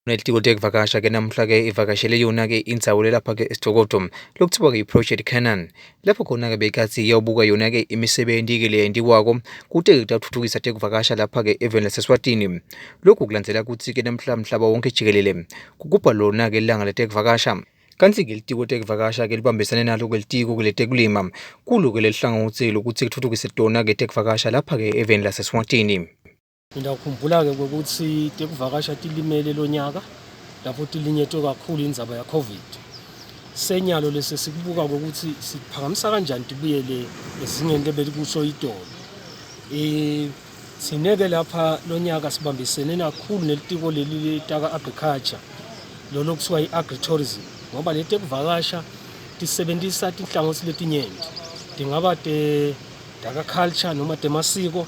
Nelitiko tekuvakasha ke namhla ke ivakashele yona ke indzawo lapha ke esithokoto lokuthiwa ke i-Project Canaan lapho khona ke bekathi iyawubuka yona ke imisebenti ke leyentiwako kute kuthuthukisa tekuvakasha lapha ke eveni laseSwatini. Lokhu kulandzela kutsi ke mhlaba wonke jikelele kugubha lona ke ilanga letekuvakasha. Kanti ke litiko tekuvakasha ke libambisane nalo ke litiko ke letekulima kulo ke lelihlangothi lokuthi kuthuthukise tona ke tekuvakasha lapha ke eveni laseSwatini. Ngiyakhumbula ke ukuthi tekuvakasha tilimele lo nyaka lapho tilinyetwe kakhulu indzaba ya COVID. Senyalo lese sikubuka ukuthi siphakamisa kanjani tibuyele ezingeni lebelikusho itolo. Sineke lapha lo nyaka sibambisene kakhulu nelitiko leli taka agriculture lolo kuthiwa i-agritourism ngoba le tekuvakasha tisebenzisa tinhlangothi letinyenti. Tingaba agriculture noma temasiko,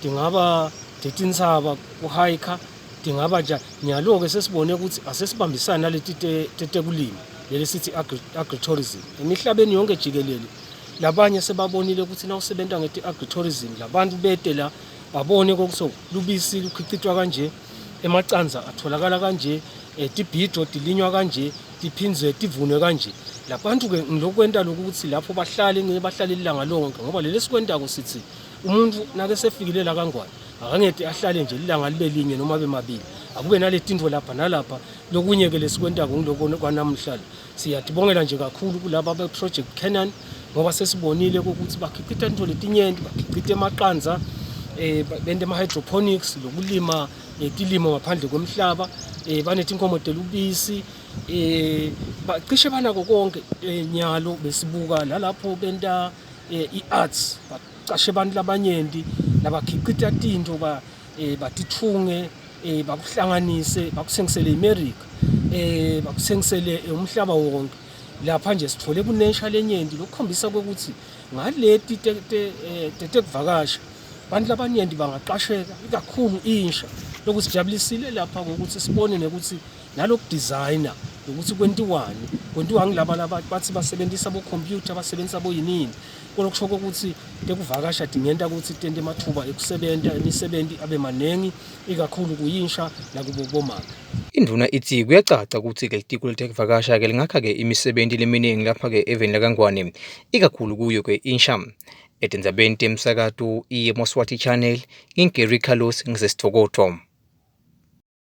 tingaba tintsaba kuhayikha, tingaba nje nyalo ke sesibone ukuthi asesibambisana naleti tekulima leli sithi agritourism emihlabeni yonke jikelele. Labanye sebabonile ukuthi na usebenta ngeti-agritourism labantu bete la babone ukuthi lubisi lukhicitwa kanje, emacanza atholakala kanje, tibhido tilinywa kanje, tiphinzwe tivunwe kanje. Labantu ke ngilokwenta lokuthi lapho bahlale ilanga lonke ngoba leli sikwentako sithi umuntu nake sefikile la kangwane akangeti ahlale nje ilanga libe linye noma abe mabili, akube naletinto lapha nalapha. Lokunye ke lesikwentako ngiloko kwanamhlanje siyatibongela nje kakhulu kulaba be-Project Canaan ngoba sesibonile ukuthi bakhicita into letinyenti, bakhicita emaqanza, bente ama-hydroponics lokulima tilimo ngaphandle kwemhlaba, banetinkomo telubisi, bacishe banako konke. Nyalo besibuka lalapho benta i-arts, bacashe abantu labanyenti labakhicita tinto batithunge, bakuhlanganise, bakuthengisele iMerica, bakuthengisele umhlaba wonke. Lapha nje sithole kunesha lenyenti lokukhombisa ukuthi ngaleti tekuvakasha abantu labanyenti bangaqasheka ikakhulu insha. Lokusijabulisile lapha ngokuthi sibone nekuthi nalokudesigner ukuthi kwentiwa ngilaba bathi basebenzisa bo-computer, basebenzisa boyinini. Kokusho ukuthi tekuvakasha tingenta ukuthi tente amathuba ekusebenta emisebenti abe manengi ikakhulu kuyinsha nakubo bomama. Induna ithi kuyacaca ukuthi ke litiko letekuvakasha ke lingakha ke imisebenti leminingi lapha ke eveni lakangwane ikakhulu kuyo ke insha. Etindzabeni temsakato iMoswati Channel, ngingeri Carlos ngisesithokoto.